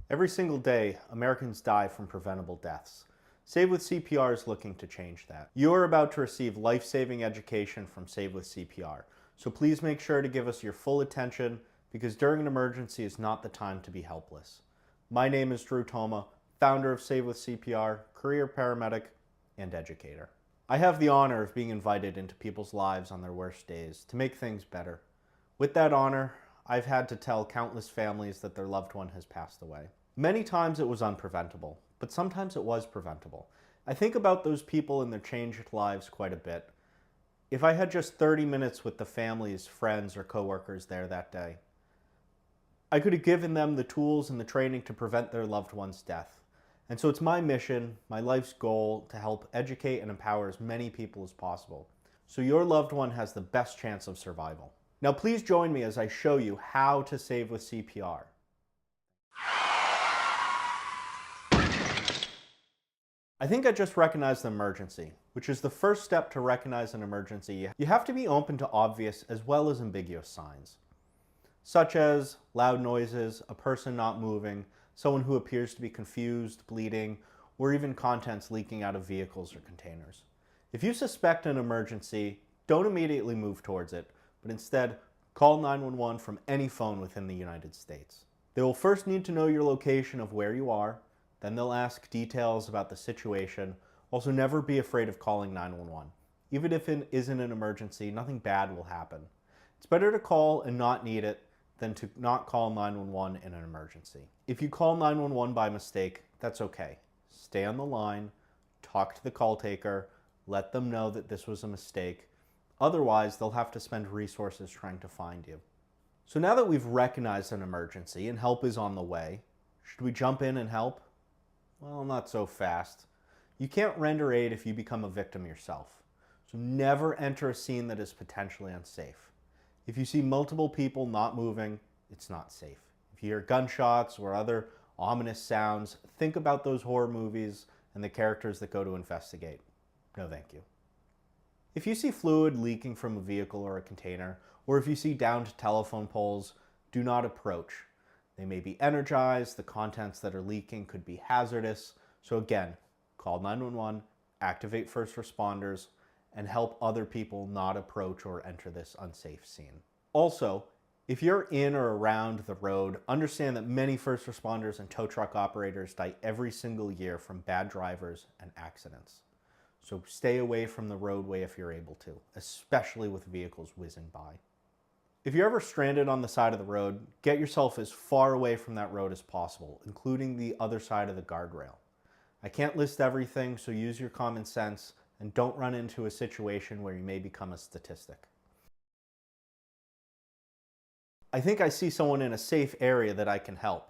Every single day, Americans die from preventable deaths. Save with CPR is looking to change that. You are about to receive life-saving education from Save with CPR, so please make sure to give us your full attention because during an emergency is not the time to be helpless. My name is Drew Toma, founder of Save with CPR, career paramedic, and educator. I have the honor of being invited into people's lives on their worst days to make things better. With that honor, I've had to tell countless families that their loved one has passed away. Many times it was unpreventable, but sometimes it was preventable. I think about those people and their changed lives quite a bit. If I had just 30 minutes with the families, friends, or coworkers there that day, I could have given them the tools and the training to prevent their loved one's death. And so it's my mission, my life's goal, to help educate and empower as many people as possible, so your loved one has the best chance of survival. Now please join me as I show you how to save with CPR. I think I just recognized an emergency, which is the first step to recognize an emergency. You have to be open to obvious as well as ambiguous signs, such as loud noises, a person not moving, someone who appears to be confused, bleeding, or even contents leaking out of vehicles or containers. If you suspect an emergency, don't immediately move towards it, but instead call 911 from any phone within the United States. They will first need to know your location of where you are, then they'll ask details about the situation. Also, never be afraid of calling 911. Even if it isn't an emergency, nothing bad will happen. It's better to call and not need it than to not call 911 in an emergency. If you call 911 by mistake, that's okay. Stay on the line, talk to the call taker, let them know that this was a mistake. Otherwise, they'll have to spend resources trying to find you. So now that we've recognized an emergency and help is on the way, should we jump in and help? Well, not so fast. You can't render aid if you become a victim yourself. So never enter a scene that is potentially unsafe. If you see multiple people not moving, it's not safe. If you hear gunshots or other ominous sounds, think about those horror movies and the characters that go to investigate. No thank you. If you see fluid leaking from a vehicle or a container, or if you see downed telephone poles, do not approach. They may be energized, the contents that are leaking could be hazardous. So again, call 911, activate first responders, and help other people not approach or enter this unsafe scene. Also, if you're in or around the road, understand that many first responders and tow truck operators die every single year from bad drivers and accidents. So stay away from the roadway if you're able to, especially with vehicles whizzing by. If you're ever stranded on the side of the road, get yourself as far away from that road as possible, including the other side of the guardrail. I can't list everything, so use your common sense and don't run into a situation where you may become a statistic. I think I see someone in a safe area that I can help.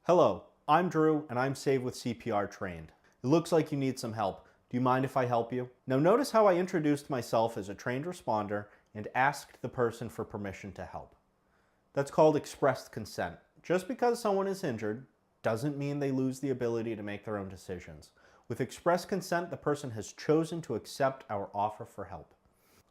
Hello, I'm Drew and I'm Save with CPR trained. It looks like you need some help. Do you mind if I help you? Now notice how I introduced myself as a trained responder and asked the person for permission to help. That's called expressed consent. Just because someone is injured doesn't mean they lose the ability to make their own decisions. With express consent, the person has chosen to accept our offer for help.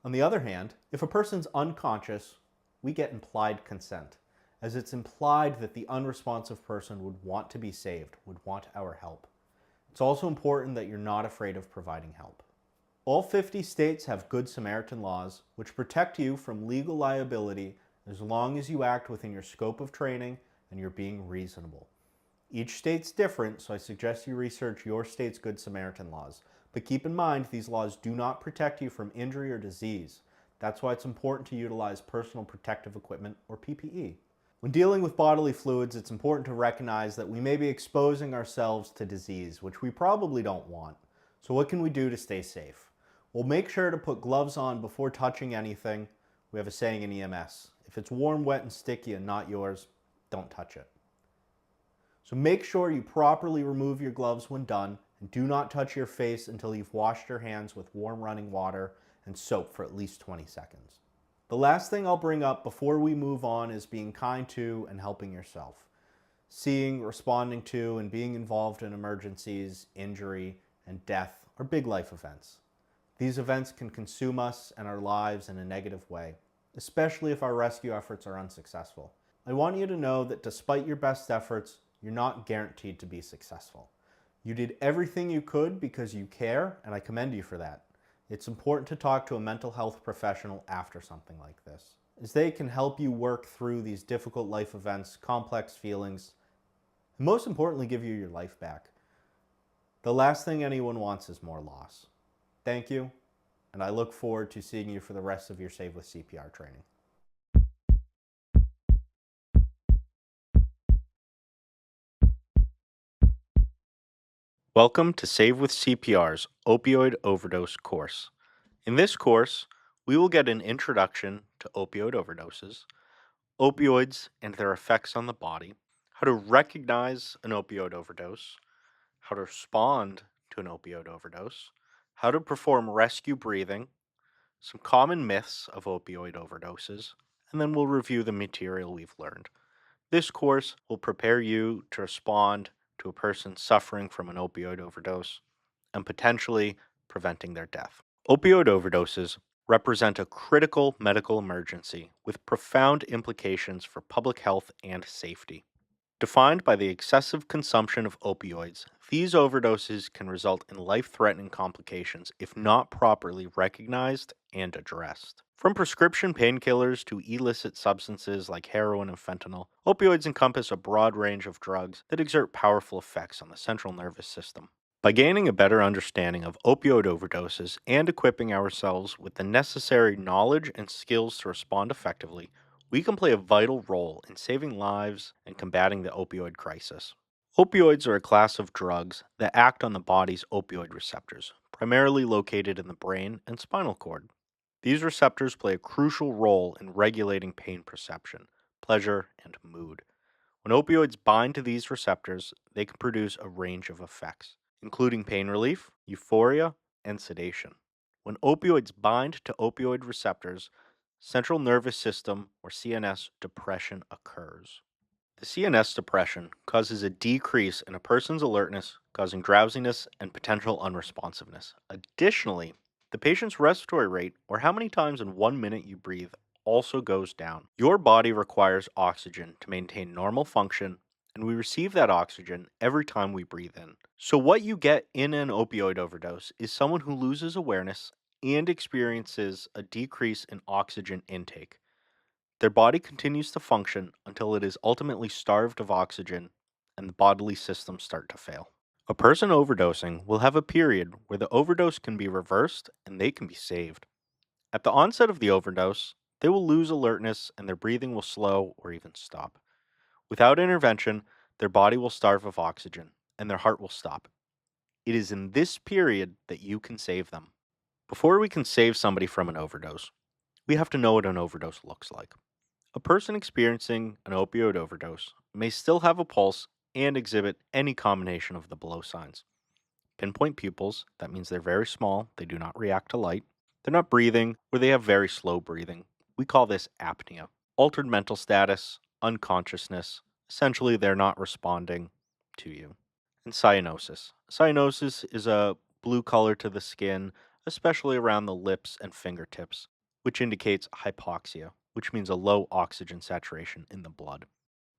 On the other hand, if a person's unconscious, we get implied consent, as it's implied that the unresponsive person would want to be saved, would want our help. It's also important that you're not afraid of providing help. All 50 states have Good Samaritan laws, which protect you from legal liability as long as you act within your scope of training and you're being reasonable. Each state's different, so I suggest you research your state's Good Samaritan laws. But keep in mind, these laws do not protect you from injury or disease. That's why it's important to utilize personal protective equipment, or PPE. When dealing with bodily fluids, it's important to recognize that we may be exposing ourselves to disease, which we probably don't want. So what can we do to stay safe? Well, make sure to put gloves on before touching anything. We have a saying in EMS, if it's warm, wet, and sticky and not yours, don't touch it. So make sure you properly remove your gloves when done, and do not touch your face until you've washed your hands with warm running water and soap for at least 20 seconds. The last thing I'll bring up before we move on is being kind to and helping yourself. Seeing, responding to, and being involved in emergencies, injury, and death are big life events. These events can consume us and our lives in a negative way, especially if our rescue efforts are unsuccessful. I want you to know that despite your best efforts, You're not guaranteed to be successful. You did everything you could because you care, and I commend you for that. It's important to talk to a mental health professional after something like this, as they can help you work through these difficult life events, complex feelings, and most importantly, give you your life back. The last thing anyone wants is more loss. Thank you, and I look forward to seeing you for the rest of your Save with CPR training. Welcome to Save with CPR's Opioid Overdose course. In this course, we will get an introduction to opioid overdoses, opioids and their effects on the body, how to recognize an opioid overdose, how to respond to an opioid overdose, how to perform rescue breathing, some common myths of opioid overdoses, and then we'll review the material we've learned. This course will prepare you to respond to a person suffering from an opioid overdose and potentially preventing their death. Opioid overdoses represent a critical medical emergency with profound implications for public health and safety. Defined by the excessive consumption of opioids, these overdoses can result in life-threatening complications if not properly recognized and addressed. From prescription painkillers to illicit substances like heroin and fentanyl, opioids encompass a broad range of drugs that exert powerful effects on the central nervous system. By gaining a better understanding of opioid overdoses and equipping ourselves with the necessary knowledge and skills to respond effectively, we can play a vital role in saving lives and combating the opioid crisis. Opioids are a class of drugs that act on the body's opioid receptors, primarily located in the brain and spinal cord. These receptors play a crucial role in regulating pain perception, pleasure, and mood. When opioids bind to these receptors, they can produce a range of effects, including pain relief, euphoria, and sedation. When opioids bind to opioid receptors, central nervous system or CNS depression occurs. The CNS depression causes a decrease in a person's alertness, causing drowsiness and potential unresponsiveness. Additionally, the patient's respiratory rate, or how many times in 1 minute you breathe, also goes down. Your body requires oxygen to maintain normal function, and we receive that oxygen every time we breathe in. So, what you get in an opioid overdose is someone who loses awareness and experiences a decrease in oxygen intake. Their body continues to function until it is ultimately starved of oxygen and the bodily systems start to fail. A person overdosing will have a period where the overdose can be reversed and they can be saved. At the onset of the overdose, they will lose alertness and their breathing will slow or even stop. Without intervention, their body will starve of oxygen and their heart will stop. It is in this period that you can save them. Before we can save somebody from an overdose, we have to know what an overdose looks like. A person experiencing an opioid overdose may still have a pulse and exhibit any combination of the below signs. Pinpoint pupils, that means they're very small, they do not react to light. They're not breathing, or they have very slow breathing. We call this apnea. Altered mental status, unconsciousness, essentially they're not responding to you. And cyanosis. Cyanosis is a blue color to the skin, especially around the lips and fingertips, which indicates hypoxia, which means a low oxygen saturation in the blood.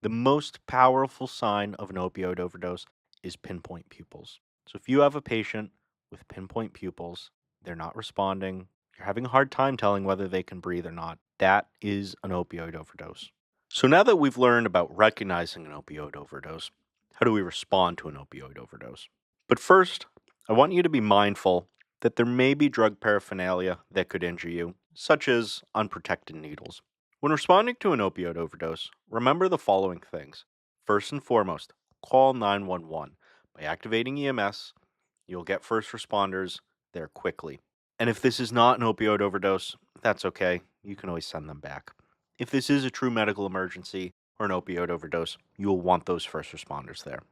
The most powerful sign of an opioid overdose is pinpoint pupils. So if you have a patient with pinpoint pupils, they're not responding, you're having a hard time telling whether they can breathe or not, that is an opioid overdose. So now that we've learned about recognizing an opioid overdose, how do we respond to an opioid overdose? But first, I want you to be mindful that there may be drug paraphernalia that could injure you, such as unprotected needles. When responding to an opioid overdose, remember the following things. First and foremost, call 911. By activating EMS, you'll get first responders there quickly. And if this is not an opioid overdose, that's okay. You can always send them back. If this is a true medical emergency or an opioid overdose, you will want those first responders there.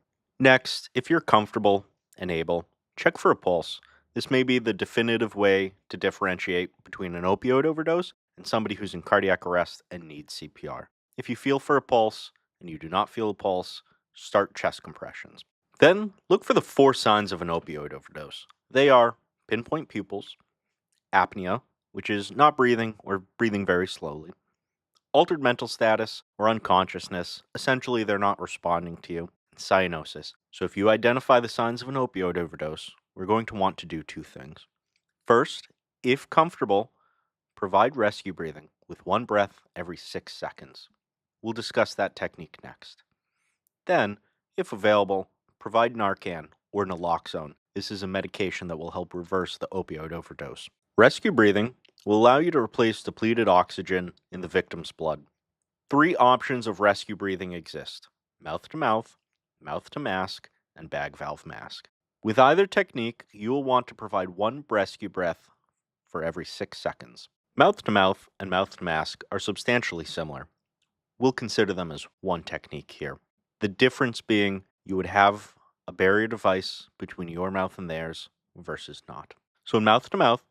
Next, if you're comfortable and able, check for a pulse. This may be the definitive way to differentiate between an opioid overdose and somebody who's in cardiac arrest and needs CPR. If you feel for a pulse and you do not feel a pulse, start chest compressions. Then look for the 4 signs of an opioid overdose. They are pinpoint pupils, apnea, which is not breathing or breathing very slowly, altered mental status or unconsciousness, essentially they're not responding to you, and cyanosis. So if you identify the signs of an opioid overdose, we're going to want to do two things. First, if comfortable, provide rescue breathing with one breath every 6 seconds. We'll discuss that technique next. Then, if available, provide Narcan or naloxone. This is a medication that will help reverse the opioid overdose. Rescue breathing will allow you to replace depleted oxygen in the victim's blood. 3 options of rescue breathing exist: mouth to mask, and bag valve mask. With either technique, you will want to provide one rescue breath for every 6 seconds. Mouth to mask are substantially similar. We'll consider them as one technique here. The difference being you would have a barrier device between your mouth and theirs versus not. So in mouth to mouth,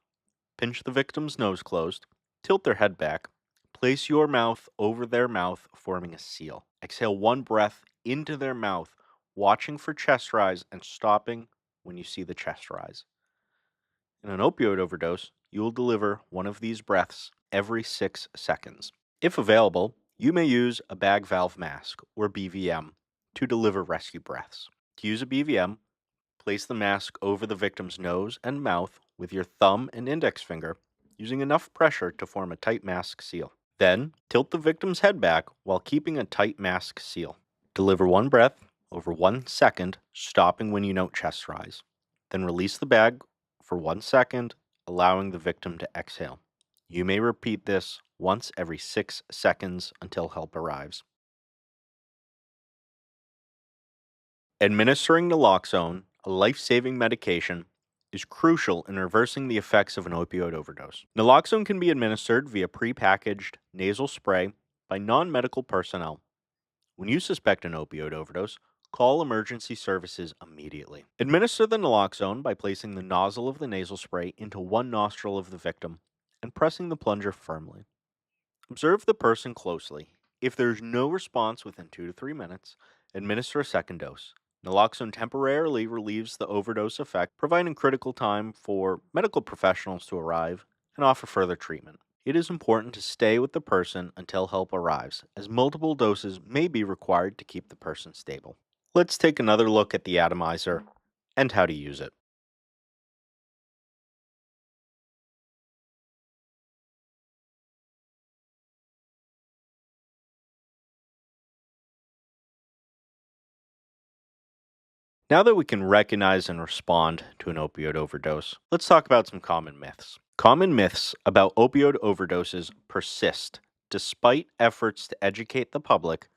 pinch the victim's nose closed, tilt their head back, place your mouth over their mouth, forming a seal. Exhale one breath into their mouth, watching for chest rise and stopping when you see the chest rise. In an opioid overdose, you will deliver one of these breaths every 6 seconds. If available, you may use a bag valve mask, or BVM, to deliver rescue breaths. To use a BVM, place the mask over the victim's nose and mouth with your thumb and index finger, using enough pressure to form a tight mask seal. Then, tilt the victim's head back while keeping a tight mask seal. Deliver one breath over 1 second, stopping when you note chest rise. Then release the bag for 1 second, allowing the victim to exhale. You may repeat this once every 6 seconds until help arrives. Administering naloxone, a life-saving medication, is crucial in reversing the effects of an opioid overdose. Naloxone can be administered via prepackaged nasal spray by non-medical personnel. When you suspect an opioid overdose, call emergency services immediately. Administer the naloxone by placing the nozzle of the nasal spray into one nostril of the victim and pressing the plunger firmly. Observe the person closely. If there is no response within 2 to 3 minutes, administer a second dose. Naloxone temporarily relieves the overdose effect, providing critical time for medical professionals to arrive and offer further treatment. It is important to stay with the person until help arrives, as multiple doses may be required to keep the person stable. Let's take another look at the atomizer and how to use it. Now that we can recognize and respond to an opioid overdose, let's talk about some common myths. Common myths about opioid overdoses persist despite efforts to educate the public,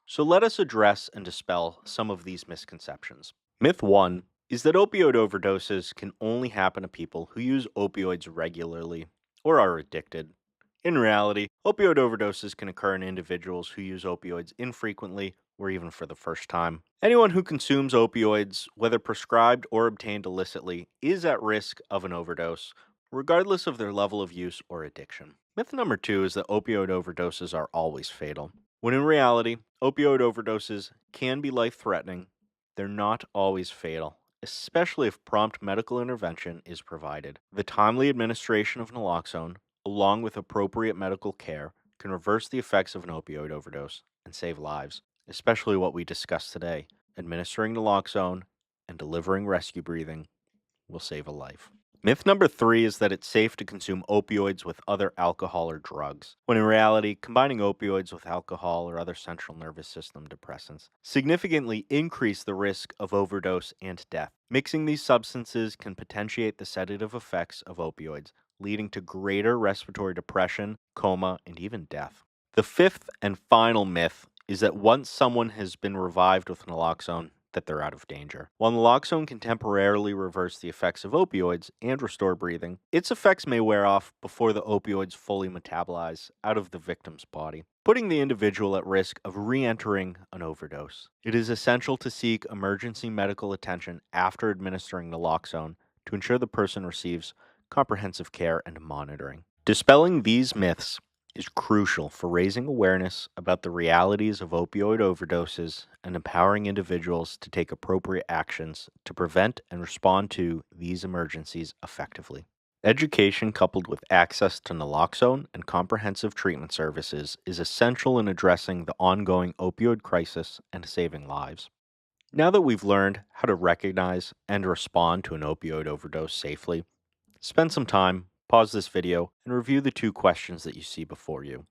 so let us address and dispel some of these misconceptions. Myth 1 is that opioid overdoses can only happen to people who use opioids regularly or are addicted. In reality, opioid overdoses can occur in individuals who use opioids infrequently or even for the first time. Anyone who consumes opioids, whether prescribed or obtained illicitly, is at risk of an overdose, regardless of their level of use or addiction. Myth number 2 is that opioid overdoses are always fatal. When in reality, opioid overdoses can be life-threatening. They're not always fatal, especially if prompt medical intervention is provided. The timely administration of naloxone, along with appropriate medical care, can reverse the effects of an opioid overdose and save lives, especially what we discussed today. Administering naloxone and delivering rescue breathing will save a life. Myth number 3 is that it's safe to consume opioids with other alcohol or drugs, when in reality, combining opioids with alcohol or other central nervous system depressants significantly increase the risk of overdose and death. Mixing these substances can potentiate the sedative effects of opioids, leading to greater respiratory depression, coma, and even death. The 5th and final myth is that once someone has been revived with naloxone, that they're out of danger. While naloxone can temporarily reverse the effects of opioids and restore breathing, its effects may wear off before the opioids fully metabolize out of the victim's body, putting the individual at risk of re-entering an overdose. It is essential to seek emergency medical attention after administering naloxone to ensure the person receives comprehensive care and monitoring. Dispelling these myths is crucial for raising awareness about the realities of opioid overdoses and empowering individuals to take appropriate actions to prevent and respond to these emergencies effectively. Education coupled with access to naloxone and comprehensive treatment services is essential in addressing the ongoing opioid crisis and saving lives. Now that we've learned how to recognize and respond to an opioid overdose safely, spend some time, pause this video, and review the two questions that you see before you.